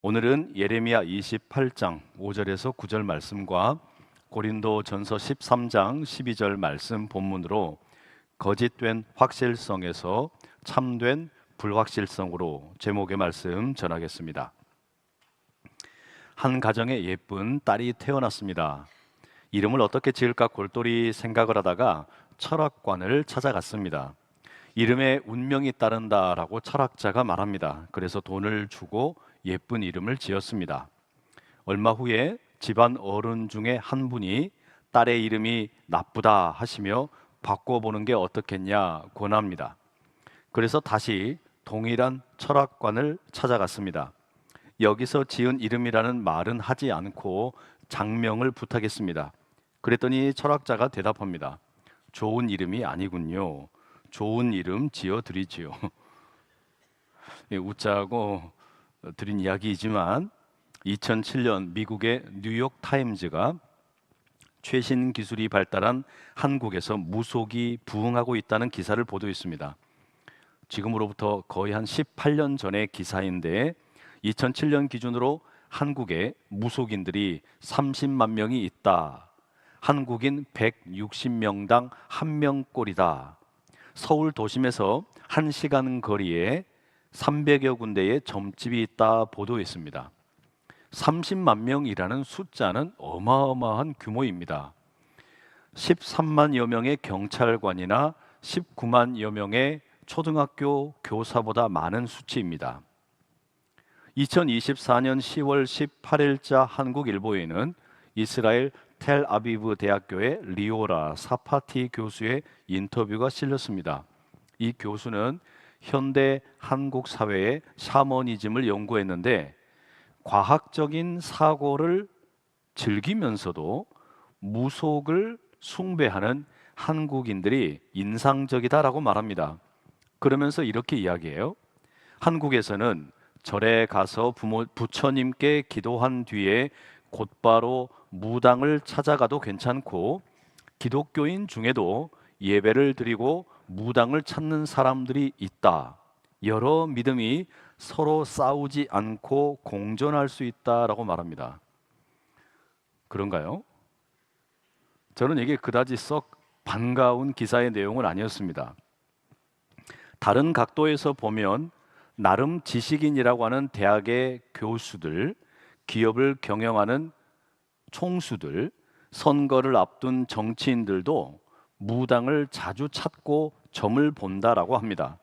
오늘은 예레미야 28장 5절에서 9절 말씀과 고린도전서 13장 12절 말씀 본문으로 거짓된 확실성에서 참된 불확실성으로 제목의 말씀 전하겠습니다. 한 가정에 예쁜 딸이 태어났습니다. 이름을 어떻게 지을까 골똘히 생각을 하다가 철학관을 찾아갔습니다. 이름에 운명이 따른다라고 철학자가 말합니다. 그래서 돈을 주고 예쁜 이름을 지었습니다. 얼마 후에 집안 어른 중에 한 분이 딸의 이름이 나쁘다 하시며 바꿔보는 게 어떻겠냐 권합니다. 그래서 다시 동일한 철학관을 찾아갔습니다. 여기서 지은 이름이라는 말은 하지 않고 장명을 부탁했습니다. 그랬더니 철학자가 대답합니다. 좋은 이름이 아니군요. 좋은 이름 지어드리지요. 웃자고 드린 이야기이지만 2007년 미국의 뉴욕 타임즈가 최신 기술이 발달한 한국에서 무속이 부흥하고 있다는 기사를 보도했습니다. 지금으로부터 거의 한 18년 전의 기사인데 2007년 기준으로 한국에 무속인들이 30만 명이 있다. 한국인 160명당 1명꼴이다. 서울 도심에서 1시간 거리에 300여 군데의 점집이 있다 보도했습니다. 30만 명이라는 숫자는 어마어마한 규모입니다. 13만여 명의 경찰관이나 19만여 명의 초등학교 교사보다 많은 수치입니다. 2024년 10월 18일자 한국일보에는 이스라엘 텔아비브 대학교의 리오라 사파티 교수의 인터뷰가 실렸습니다. 이 교수는 현대 한국 사회의 샤머니즘을 연구했는데 과학적인 사고를 즐기면서도 무속을 숭배하는 한국인들이 인상적이다라고 말합니다. 그러면서 이렇게 이야기해요. 한국에서는 절에 가서 부처님께 기도한 뒤에 곧바로 무당을 찾아가도 괜찮고 기독교인 중에도 예배를 드리고 무당을 찾는 사람들이 있다. 여러 믿음이 서로 싸우지 않고 공존할 수 있다라고 말합니다. 그런가요? 저는 이게 그다지 썩 반가운 기사의 내용은 아니었습니다. 다른 각도에서 보면 나름 지식인이라고 하는 대학의 교수들, 기업을 경영하는 총수들, 선거를 앞둔 정치인들도 무당을 자주 찾고 점을 본다라고 합니다.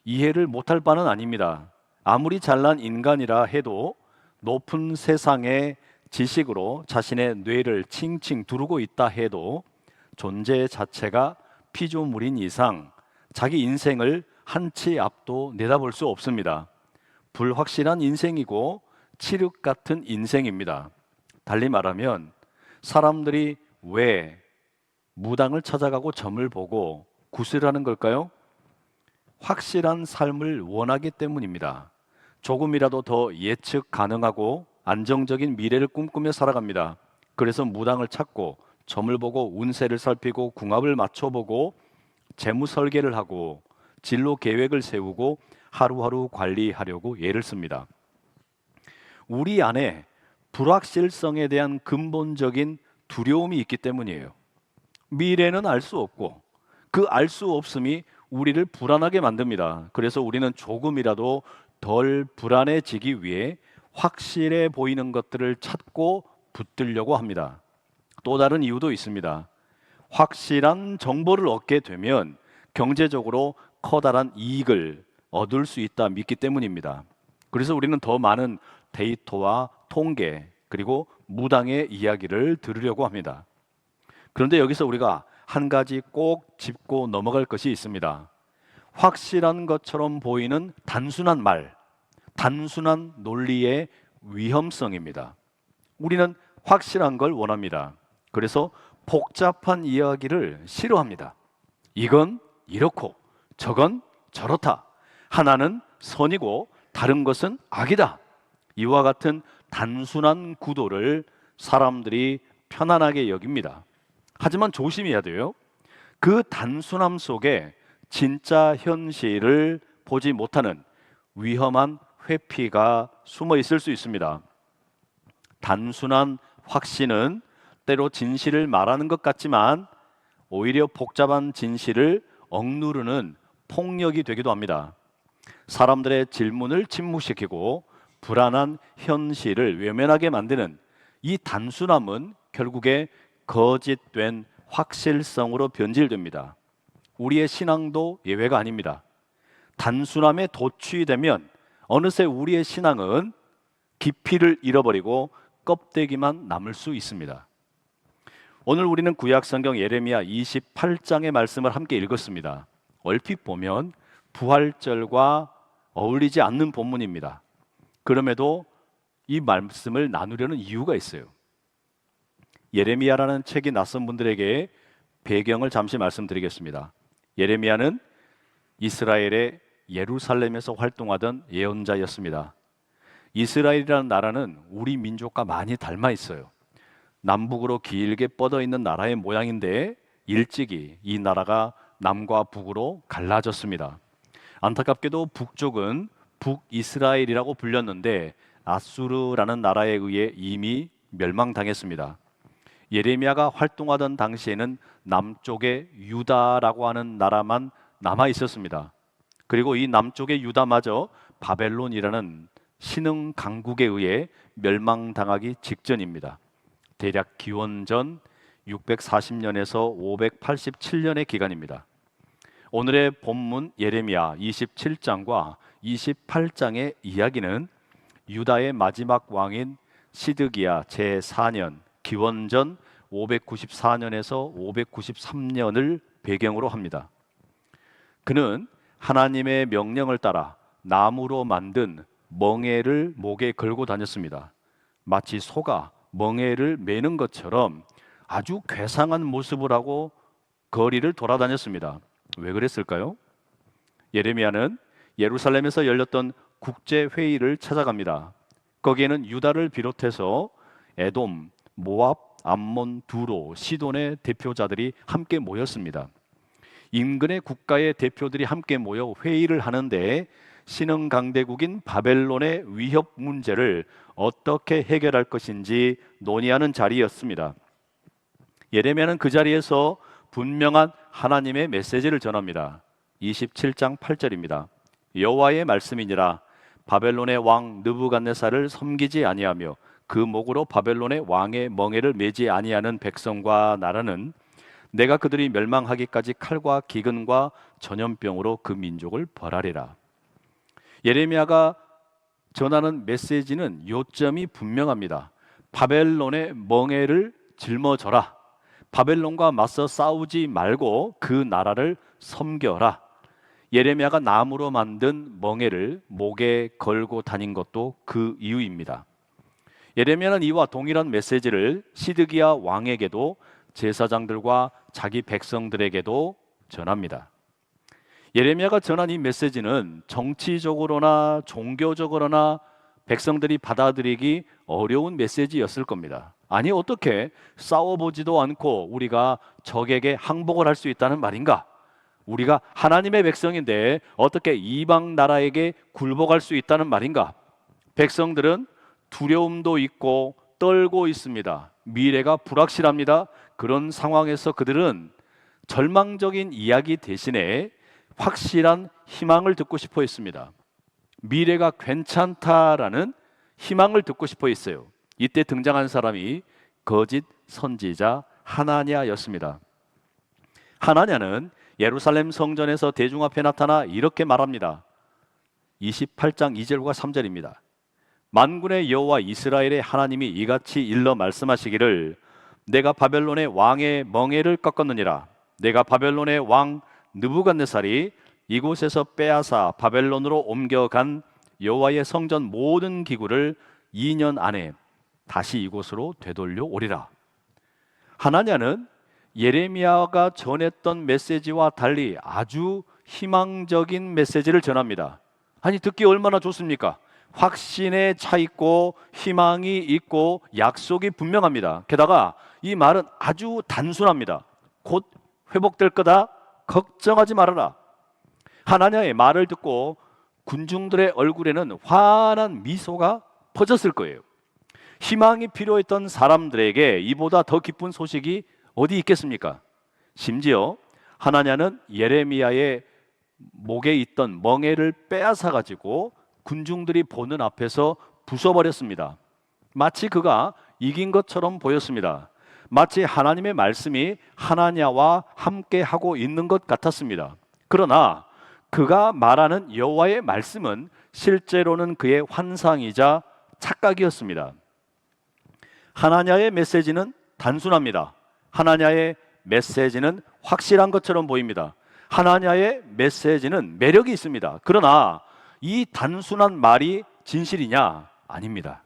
이해를 못할 바는 아닙니다. 아무리 잘난 인간이라 해도 높은 세상의 지식으로 자신의 뇌를 칭칭 두르고 있다 해도 존재 자체가 피조물인 이상 자기 인생을 한치 앞도 내다볼 수 없습니다. 불확실한 인생이고 칠흑 같은 인생입니다. 달리 말하면 사람들이 왜 무당을 찾아가고 점을 보고 구슬하는 걸까요? 확실한 삶을 원하기 때문입니다. 조금이라도 더 예측 가능하고 안정적인 미래를 꿈꾸며 살아갑니다. 그래서 무당을 찾고 점을 보고 운세를 살피고 궁합을 맞춰보고 재무 설계를 하고 진로 계획을 세우고 하루하루 관리하려고 애를 씁니다. 우리 안에 불확실성에 대한 근본적인 두려움이 있기 때문이에요. 미래는 알 수 없고 그 알 수 없음이 우리를 불안하게 만듭니다. 그래서 우리는 조금이라도 덜 불안해지기 위해 확실해 보이는 것들을 찾고 붙들려고 합니다. 또 다른 이유도 있습니다. 확실한 정보를 얻게 되면 경제적으로 커다란 이익을 얻을 수 있다 믿기 때문입니다. 그래서 우리는 더 많은 데이터와 통계 그리고 무당의 이야기를 들으려고 합니다. 그런데 여기서 우리가 한 가지 꼭 짚고 넘어갈 것이 있습니다. 확실한 것처럼 보이는 단순한 말, 단순한 논리의 위험성입니다. 우리는 확실한 걸 원합니다. 그래서 복잡한 이야기를 싫어합니다. 이건 이렇고 저건 저렇다. 하나는 선이고 다른 것은 악이다. 이와 같은 단순한 구도를 사람들이 편안하게 여깁니다. 하지만 조심해야 돼요. 그 단순함 속에 진짜 현실을 보지 못하는 위험한 회피가 숨어 있을 수 있습니다. 단순한 확신은 때로 진실을 말하는 것 같지만 오히려 복잡한 진실을 억누르는 폭력이 되기도 합니다. 사람들의 질문을 침묵시키고 불안한 현실을 외면하게 만드는 이 단순함은 결국에 거짓된 확실성으로 변질됩니다. 우리의 신앙도 예외가 아닙니다. 단순함에 도취되면 어느새 우리의 신앙은 깊이를 잃어버리고 껍데기만 남을 수 있습니다. 오늘 우리는 구약성경 예레미야 28장의 말씀을 함께 읽었습니다. 얼핏 보면 부활절과 어울리지 않는 본문입니다. 그럼에도 이 말씀을 나누려는 이유가 있어요. 예레미야라는 책이 낯선 분들에게 배경을 잠시 말씀드리겠습니다. 예레미야는 이스라엘의 예루살렘에서 활동하던 예언자였습니다. 이스라엘이라는 나라는 우리 민족과 많이 닮아 있어요. 남북으로 길게 뻗어 있는 나라의 모양인데 일찍이 이 나라가 남과 북으로 갈라졌습니다. 안타깝게도 북쪽은 북이스라엘이라고 불렸는데 아수르라는 나라에 의해 이미 멸망당했습니다. 예레미야가 활동하던 당시에는 남쪽에 유다라고 하는 나라만 남아 있었습니다. 그리고 이 남쪽의 유다마저 바벨론이라는 신흥 강국에 의해 멸망당하기 직전입니다. 대략 기원전 640년에서 587년의 기간입니다. 오늘의 본문 예레미야 27장과 28장의 이야기는 유다의 마지막 왕인 시드기야 제4년 기원전 594년에서 593년을 배경으로 합니다. 그는 하나님의 명령을 따라 나무로 만든 멍에를 목에 걸고 다녔습니다. 마치 소가 멍에를 매는 것처럼 아주 괴상한 모습을 하고 거리를 돌아다녔습니다. 왜 그랬을까요? 예레미야는 예루살렘에서 열렸던 국제회의를 찾아갑니다. 거기에는 유다를 비롯해서 에돔, 모압, 암몬, 두로, 시돈의 대표자들이 함께 모였습니다. 인근의 국가의 대표들이 함께 모여 회의를 하는데 신흥 강대국인 바벨론의 위협 문제를 어떻게 해결할 것인지 논의하는 자리였습니다. 예레미야는 그 자리에서 분명한 하나님의 메시지를 전합니다. 27장 8절입니다. 여호와의 말씀이니라 바벨론의 왕 느부갓네살을 섬기지 아니하며 그 목으로 바벨론의 왕의 멍에를 매지 아니하는 백성과 나라는 내가 그들이 멸망하기까지 칼과 기근과 전염병으로 그 민족을 벌하리라. 예레미야가 전하는 메시지는 요점이 분명합니다. 바벨론의 멍에를 짊어져라. 바벨론과 맞서 싸우지 말고 그 나라를 섬겨라. 예레미야가 나무로 만든 멍에를 목에 걸고 다닌 것도 그 이유입니다. 예레미야는 이와 동일한 메시지를 시드기야 왕에게도 제사장들과 자기 백성들에게도 전합니다. 예레미야가 전한 이 메시지는 정치적으로나 종교적으로나 백성들이 받아들이기 어려운 메시지였을 겁니다. 아니 어떻게 싸워보지도 않고 우리가 적에게 항복을 할 수 있다는 말인가? 우리가 하나님의 백성인데 어떻게 이방 나라에게 굴복할 수 있다는 말인가? 백성들은 두려움도 있고 떨고 있습니다. 미래가 불확실합니다. 그런 상황에서 그들은 절망적인 이야기 대신에 확실한 희망을 듣고 싶어 했습니다. 미래가 괜찮다라는 희망을 듣고 싶어 했어요. 이때 등장한 사람이 거짓 선지자 하나냐였습니다. 하나냐는 예루살렘 성전에서 대중 앞에 나타나 이렇게 말합니다. 28장 2절과 3절입니다. 만군의 여호와 이스라엘의 하나님이 이같이 일러 말씀하시기를 내가 바벨론의 왕의 멍에를 꺾었느니라. 내가 바벨론의 왕 느부갓네살이 이곳에서 빼앗아 바벨론으로 옮겨간 여호와의 성전 모든 기구를 2년 안에 다시 이곳으로 되돌려 오리라. 하나냐는 예레미야가 전했던 메시지와 달리 아주 희망적인 메시지를 전합니다. 아니 듣기 얼마나 좋습니까? 확신에 차 있고 희망이 있고 약속이 분명합니다. 게다가 이 말은 아주 단순합니다. 곧 회복될 거다. 걱정하지 말아라. 하나냐의 말을 듣고 군중들의 얼굴에는 환한 미소가 퍼졌을 거예요. 희망이 필요했던 사람들에게 이보다 더 기쁜 소식이 어디 있겠습니까? 심지어 하나냐는 예레미야의 목에 있던 멍에를 빼앗아 가지고 군중들이 보는 앞에서 부숴버렸습니다. 마치 그가 이긴 것처럼 보였습니다. 마치 하나님의 말씀이 하나냐와 함께 하고 있는 것 같았습니다. 그러나 그가 말하는 여호와의 말씀은 실제로는 그의 환상이자 착각이었습니다. 하나냐의 메시지는 단순합니다. 하나냐의 메시지는 확실한 것처럼 보입니다. 하나냐의 메시지는 매력이 있습니다. 그러나 이 단순한 말이 진실이냐? 아닙니다.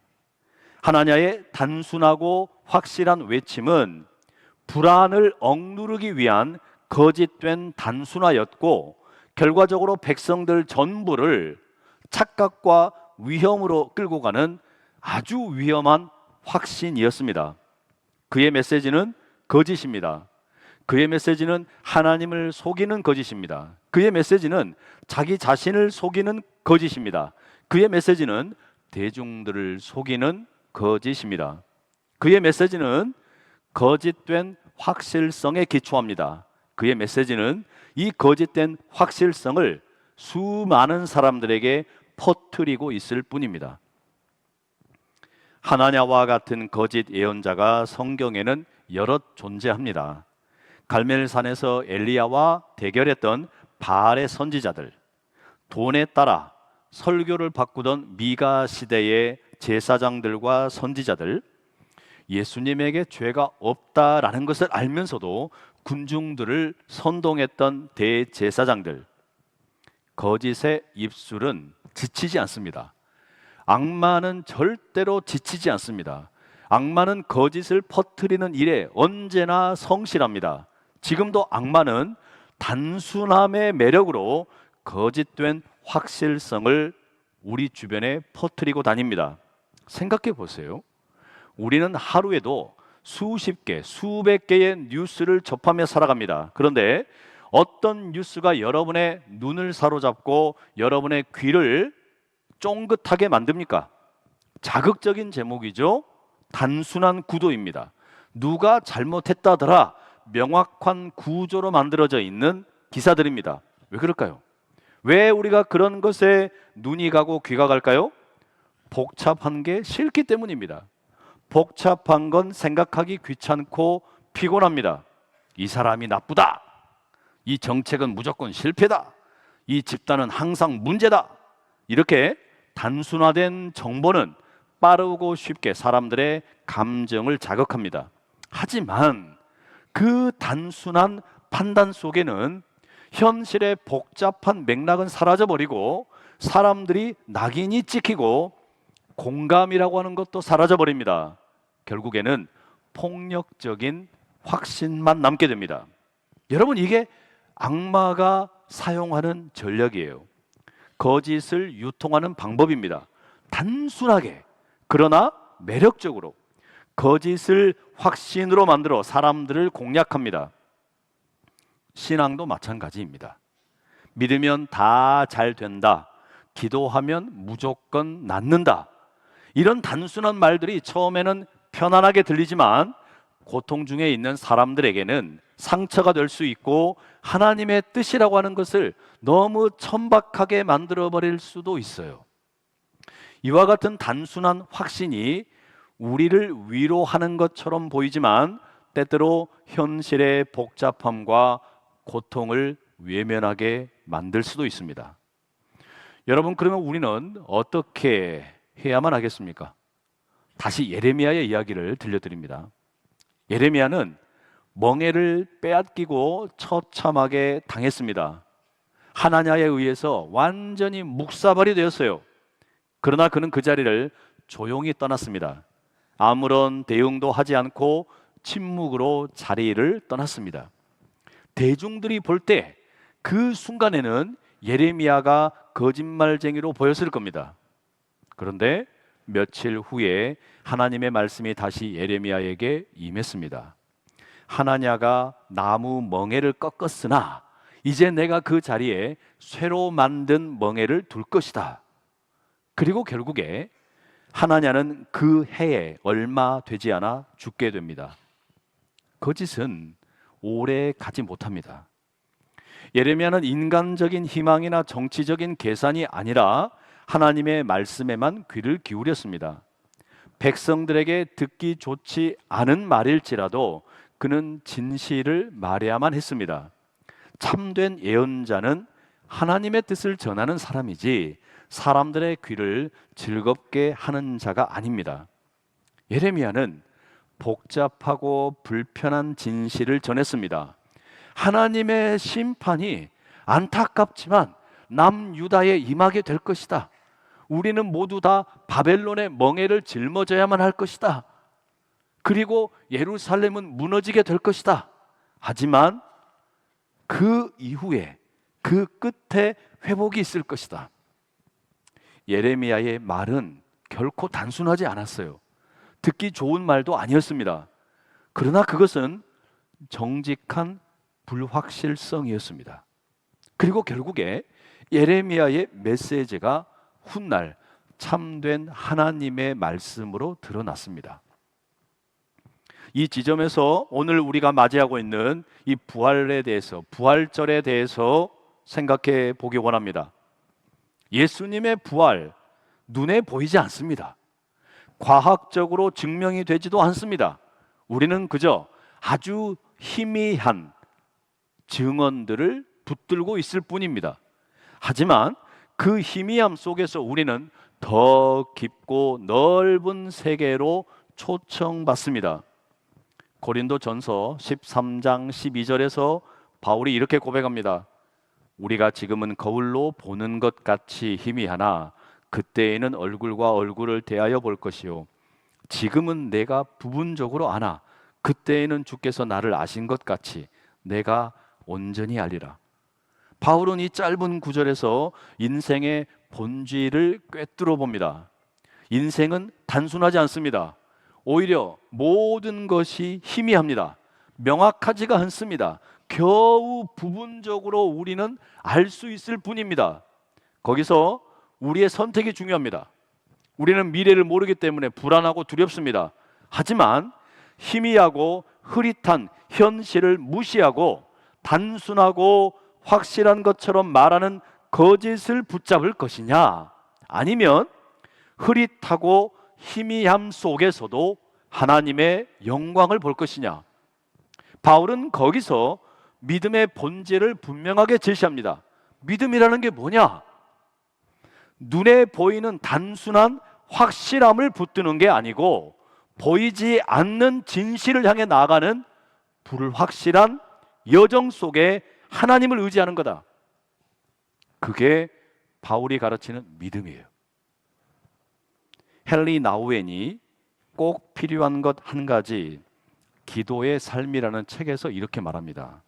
하나냐의 단순하고 확실한 외침은 불안을 억누르기 위한 거짓된 단순화였고, 결과적으로 백성들 전부를 착각과 위험으로 끌고 가는 아주 위험한 확신이었습니다. 그의 메시지는 거짓입니다. 그의 메시지는 하나님을 속이는 거짓입니다. 그의 메시지는 자기 자신을 속이는 거짓입니다. 그의 메시지는 대중들을 속이는 거짓입니다. 그의 메시지는 거짓된 확실성에 기초합니다. 그의 메시지는 이 거짓된 확실성을 수많은 사람들에게 퍼뜨리고 있을 뿐입니다. 하나냐와 같은 거짓 예언자가 성경에는 여럿 존재합니다. 갈멜산에서 엘리야와 대결했던 바알의 선지자들, 돈에 따라 설교를 바꾸던 미가 시대의 제사장들과 선지자들, 예수님에게 죄가 없다라는 것을 알면서도 군중들을 선동했던 대제사장들. 거짓의 입술은 지치지 않습니다. 악마는 절대로 지치지 않습니다. 악마는 거짓을 퍼뜨리는 일에 언제나 성실합니다. 지금도 악마는 단순함의 매력으로 거짓된 확실성을 우리 주변에 퍼뜨리고 다닙니다. 생각해 보세요. 우리는 하루에도 수십 개, 수백 개의 뉴스를 접하며 살아갑니다. 그런데 어떤 뉴스가 여러분의 눈을 사로잡고 여러분의 귀를 쫑긋하게 만듭니까? 자극적인 제목이죠. 단순한 구도입니다. 누가 잘못했다더라 명확한 구조로 만들어져 있는 기사들입니다. 왜 그럴까요? 왜 우리가 그런 것에 눈이 가고 귀가 갈까요? 복잡한 게 싫기 때문입니다. 복잡한 건 생각하기 귀찮고 피곤합니다. 이 사람이 나쁘다. 이 정책은 무조건 실패다. 이 집단은 항상 문제다. 이렇게 단순화된 정보는 빠르고 쉽게 사람들의 감정을 자극합니다. 하지만 그 단순한 판단 속에는 현실의 복잡한 맥락은 사라져버리고 사람들이 낙인이 찍히고 공감이라고 하는 것도 사라져버립니다. 결국에는 폭력적인 확신만 남게 됩니다. 여러분, 이게 악마가 사용하는 전략이에요. 거짓을 유통하는 방법입니다. 단순하게, 그러나 매력적으로 거짓을 확신으로 만들어 사람들을 공략합니다. 신앙도 마찬가지입니다. 믿으면 다 잘 된다. 기도하면 무조건 낫는다. 이런 단순한 말들이 처음에는 편안하게 들리지만 고통 중에 있는 사람들에게는 상처가 될 수 있고 하나님의 뜻이라고 하는 것을 너무 천박하게 만들어버릴 수도 있어요. 이와 같은 단순한 확신이 우리를 위로하는 것처럼 보이지만 때때로 현실의 복잡함과 고통을 외면하게 만들 수도 있습니다. 여러분, 그러면 우리는 어떻게 해야만 하겠습니까? 다시 예레미야의 이야기를 들려드립니다. 예레미야는 멍에를 빼앗기고 처참하게 당했습니다. 하나냐에 의해서 완전히 묵사발이 되었어요. 그러나 그는 그 자리를 조용히 떠났습니다. 아무런 대응도 하지 않고 침묵으로 자리를 떠났습니다. 대중들이 볼 때 그 순간에는 예레미야가 거짓말쟁이로 보였을 겁니다. 그런데 며칠 후에 하나님의 말씀이 다시 예레미야에게 임했습니다. 하나냐가 나무 멍에를 꺾었으나 이제 내가 그 자리에 쇠로 만든 멍에를 둘 것이다. 그리고 결국에 하나냐는 그 해에 얼마 되지 않아 죽게 됩니다. 거짓은 오래 가지 못합니다. 예레미야는 인간적인 희망이나 정치적인 계산이 아니라 하나님의 말씀에만 귀를 기울였습니다. 백성들에게 듣기 좋지 않은 말일지라도 그는 진실을 말해야만 했습니다. 참된 예언자는 하나님의 뜻을 전하는 사람이지 사람들의 귀를 즐겁게 하는 자가 아닙니다. 예레미야는 복잡하고 불편한 진실을 전했습니다. 하나님의 심판이 안타깝지만 남유다에 임하게 될 것이다. 우리는 모두 다 바벨론의 멍에를 짊어져야만 할 것이다. 그리고 예루살렘은 무너지게 될 것이다. 하지만 그 이후에 그 끝에 회복이 있을 것이다. 예레미야의 말은 결코 단순하지 않았어요. 듣기 좋은 말도 아니었습니다. 그러나 그것은 정직한 불확실성이었습니다. 그리고 결국에 예레미야의 메시지가 훗날 참된 하나님의 말씀으로 드러났습니다. 이 지점에서 오늘 우리가 맞이하고 있는 이 부활에 대해서, 부활절에 대해서 생각해 보기 원합니다. 예수님의 부활, 눈에 보이지 않습니다. 과학적으로 증명이 되지도 않습니다. 우리는 그저 아주 희미한 증언들을 붙들고 있을 뿐입니다. 하지만 그 희미함 속에서 우리는 더 깊고 넓은 세계로 초청받습니다. 고린도전서 13장 12절에서 바울이 이렇게 고백합니다. 우리가 지금은 거울로 보는 것 같이 희미하나 그때에는 얼굴과 얼굴을 대하여 볼 것이요 지금은 내가 부분적으로 아나 그때에는 주께서 나를 아신 것 같이 내가 온전히 알리라. 바울은 이 짧은 구절에서 인생의 본질을 꿰뚫어 봅니다. 인생은 단순하지 않습니다. 오히려 모든 것이 희미합니다. 명확하지가 않습니다. 겨우 부분적으로 우리는 알 수 있을 뿐입니다. 거기서 우리의 선택이 중요합니다. 우리는 미래를 모르기 때문에 불안하고 두렵습니다. 하지만 희미하고 흐릿한 현실을 무시하고 단순하고 확실한 것처럼 말하는 거짓을 붙잡을 것이냐, 아니면 흐릿하고 희미함 속에서도 하나님의 영광을 볼 것이냐. 바울은 거기서 믿음의 본질을 분명하게 제시합니다. 믿음이라는 게 뭐냐? 눈에 보이는 단순한 확실함을 붙드는 게 아니고 보이지 않는 진실을 향해 나아가는 불확실한 여정 속에 하나님을 의지하는 거다. 그게 바울이 가르치는 믿음이에요. 헨리 나우엔이 꼭 필요한 것 한 가지, 기도의 삶이라는 책에서 이렇게 말합니다.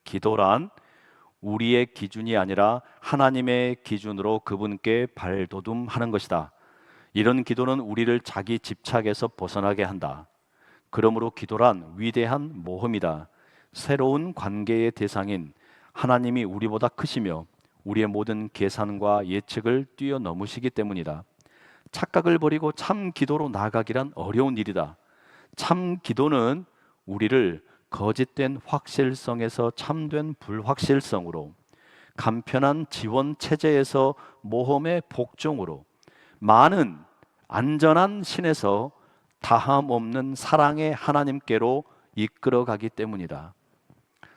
기도란 우리의 기준이 아니라 하나님의 기준으로 그분께 발돋움하는 것이다. 이런 기도는 우리를 자기 집착에서 벗어나게 한다. 그러므로 기도란 위대한 모험이다. 새로운 관계의 대상인 하나님이 우리보다 크시며 우리의 모든 계산과 예측을 뛰어넘으시기 때문이다. 착각을 버리고 참 기도로 나아가기란 어려운 일이다. 참 기도는 우리를 거짓된 확실성에서 참된 불확실성으로, 간편한 지원 체제에서 모험의 복종으로, 많은 안전한 신에서 다함 없는 사랑의 하나님께로 이끌어가기 때문이다.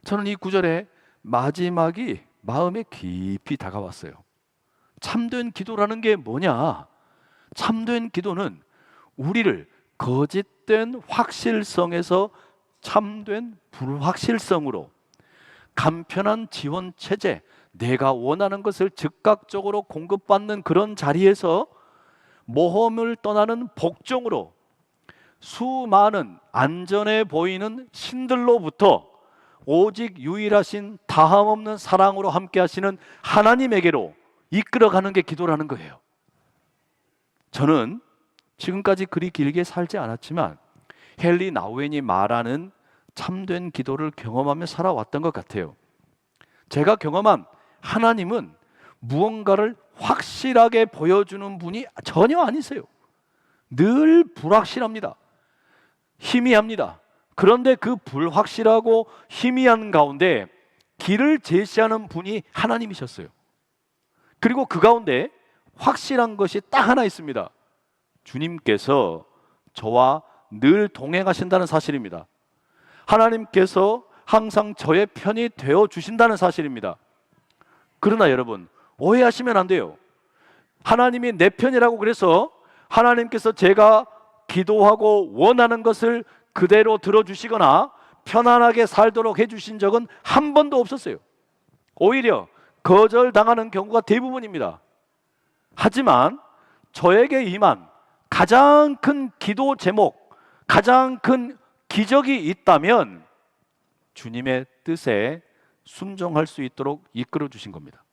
저는 이 구절의 마지막이 마음에 깊이 다가왔어요. 참된 기도라는 게 뭐냐? 참된 기도는 우리를 거짓된 확실성에서 참된 불확실성으로, 간편한 지원 체제, 내가 원하는 것을 즉각적으로 공급받는 그런 자리에서 모험을 떠나는 복종으로, 수많은 안전해 보이는 신들로부터 오직 유일하신 다함 없는 사랑으로 함께 하시는 하나님에게로 이끌어가는 게 기도라는 거예요. 저는 지금까지 그리 길게 살지 않았지만 헨리 나우엔이 말하는 참된 기도를 경험하며 살아왔던 것 같아요. 제가 경험한 하나님은 무언가를 확실하게 보여주는 분이 전혀 아니세요. 늘 불확실합니다. 희미합니다. 그런데 그 불확실하고 희미한 가운데 길을 제시하는 분이 하나님이셨어요. 그리고 그 가운데 확실한 것이 딱 하나 있습니다. 주님께서 저와 늘 동행하신다는 사실입니다. 하나님께서 항상 저의 편이 되어 주신다는 사실입니다. 그러나 여러분, 오해하시면 안 돼요. 하나님이 내 편이라고 그래서 하나님께서 제가 기도하고 원하는 것을 그대로 들어주시거나 편안하게 살도록 해주신 적은 한 번도 없었어요. 오히려 거절당하는 경우가 대부분입니다. 하지만 저에게 임한 가장 큰 기도 제목, 가장 큰 기적이 있다면 주님의 뜻에 순종할 수 있도록 이끌어 주신 겁니다.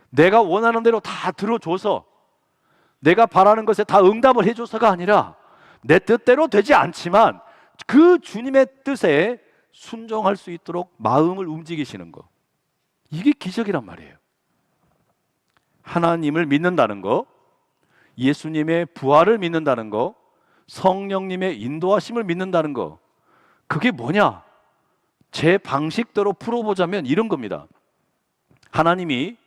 내가 원하는 대로 다 들어줘서, 내가 바라는 것에 다 응답을 해줘서가 아니라 내 뜻대로 되지 않지만 그 주님의 뜻에 순종할 수 있도록 마음을 움직이시는 것, 이게 기적이란 말이에요. 하나님을 믿는다는 거, 예수님의 부활을 믿는다는 거, 성령님의 인도하심을 믿는다는 거, 그게 뭐냐? 제 방식대로 풀어보자면 이런 겁니다. 하나님이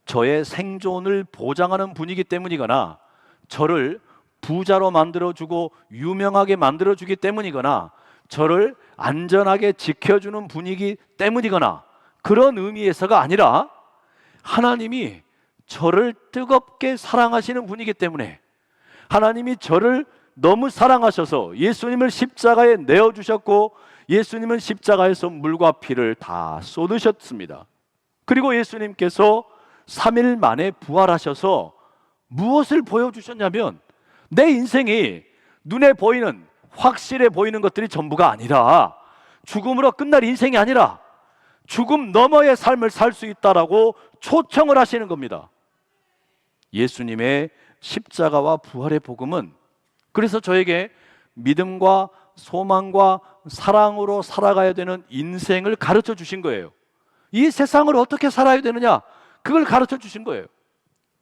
저의 생존을 보장하는 분이기 때문이거나, 저를 부자로 만들어주고 유명하게 만들어주기 때문이거나, 저를 안전하게 지켜주는 분이기 때문이거나, 그런 의미에서가 아니라 하나님이 저를 뜨겁게 사랑하시는 분이기 때문에, 하나님이 저를 너무 사랑하셔서 예수님을 십자가에 내어주셨고, 예수님은 십자가에서 물과 피를 다 쏟으셨습니다. 그리고 예수님께서 3일 만에 부활하셔서 무엇을 보여주셨냐면, 내 인생이 눈에 보이는, 확실해 보이는 것들이 전부가 아니라, 죽음으로 끝날 인생이 아니라 죽음 너머의 삶을 살 수 있다라고 초청을 하시는 겁니다. 예수님의 십자가와 부활의 복음은 그래서 저에게 믿음과 소망과 사랑으로 살아가야 되는 인생을 가르쳐 주신 거예요. 이 세상을 어떻게 살아야 되느냐, 그걸 가르쳐 주신 거예요.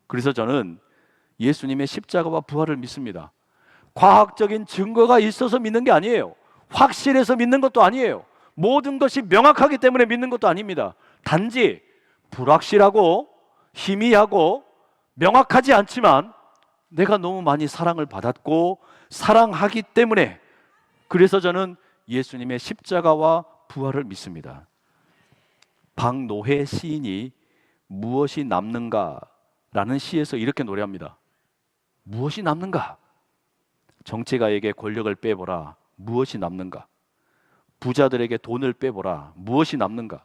그래서 저는 예수님의 십자가와 부활을 믿습니다. 과학적인 증거가 있어서 믿는 게 아니에요. 확실해서 믿는 것도 아니에요. 모든 것이 명확하기 때문에 믿는 것도 아닙니다. 단지 불확실하고 희미하고 명확하지 않지만 내가 너무 많이 사랑을 받았고 사랑하기 때문에, 그래서 저는 예수님의 십자가와 부활을 믿습니다. 박노해 시인이 무엇이 남는가 라는 시에서 이렇게 노래합니다. 무엇이 남는가? 정치가에게 권력을 빼보라. 무엇이 남는가? 부자들에게 돈을 빼보라. 무엇이 남는가?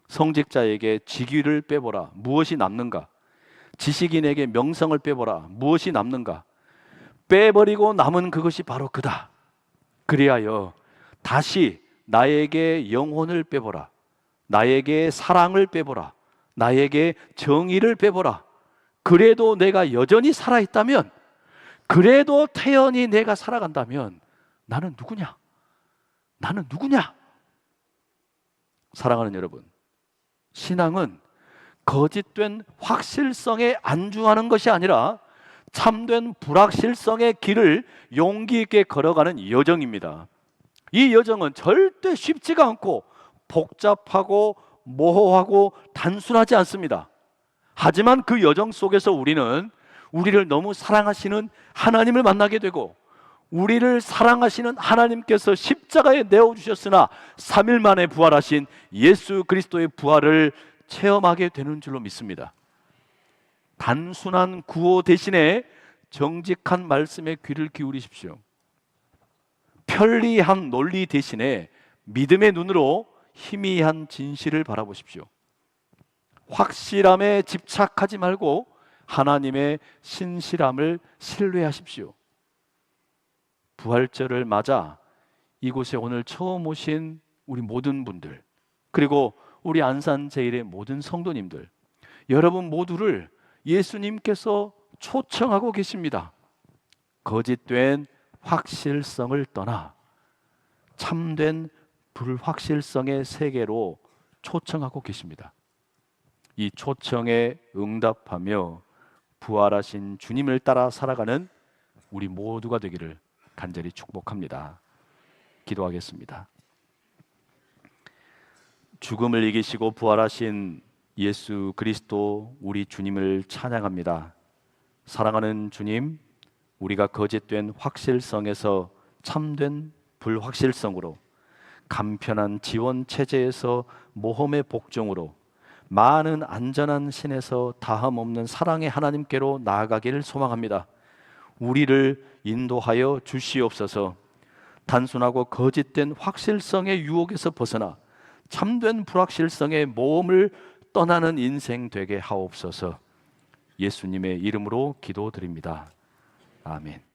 성직자에게 직위를 빼보라. 무엇이 남는가? 지식인에게 명성을 빼보라. 무엇이 남는가? 빼버리고 남은 그것이 바로 그다. 그리하여 다시 나에게 영혼을 빼보라. 나에게 사랑을 빼보라. 나에게 정의를 빼보라. 그래도 내가 여전히 살아있다면, 그래도 태연히 내가 살아간다면 나는 누구냐? 나는 누구냐? 사랑하는 여러분, 신앙은 거짓된 확실성에 안주하는 것이 아니라 참된 불확실성의 길을 용기 있게 걸어가는 여정입니다. 이 여정은 절대 쉽지가 않고 복잡하고 모호하고 단순하지 않습니다. 하지만 그 여정 속에서 우리는 우리를 너무 사랑하시는 하나님을 만나게 되고, 우리를 사랑하시는 하나님께서 십자가에 내어주셨으나 3일 만에 부활하신 예수 그리스도의 부활을 체험하게 되는 줄로 믿습니다. 단순한 구호 대신에 정직한 말씀에 귀를 기울이십시오. 편리한 논리 대신에 믿음의 눈으로 희미한 진실을 바라보십시오. 확실함에 집착하지 말고 하나님의 신실함을 신뢰하십시오. 부활절을 맞아 이곳에 오늘 처음 오신 우리 모든 분들, 그리고 우리 안산제일의 모든 성도님들, 여러분 모두를 예수님께서 초청하고 계십니다. 거짓된 확실성을 떠나 참된 불확실성의 세계로 초청하고 계십니다. 이 초청에 응답하며 부활하신 주님을 따라 살아가는 우리 모두가 되기를 간절히 축복합니다. 기도하겠습니다. 죽음을 이기시고 부활하신 예수 그리스도 우리 주님을 찬양합니다. 사랑하는 주님, 우리가 거짓된 확실성에서 참된 불확실성으로, 간편한 지원 체제에서 모험의 복종으로, 많은 안전한 신에서 다함 없는 사랑의 하나님께로 나아가기를 소망합니다. 우리를 인도하여 주시옵소서. 단순하고 거짓된 확실성의 유혹에서 벗어나 참된 불확실성의 모험을 떠나는 인생 되게 하옵소서. 예수님의 이름으로 기도드립니다. 아멘.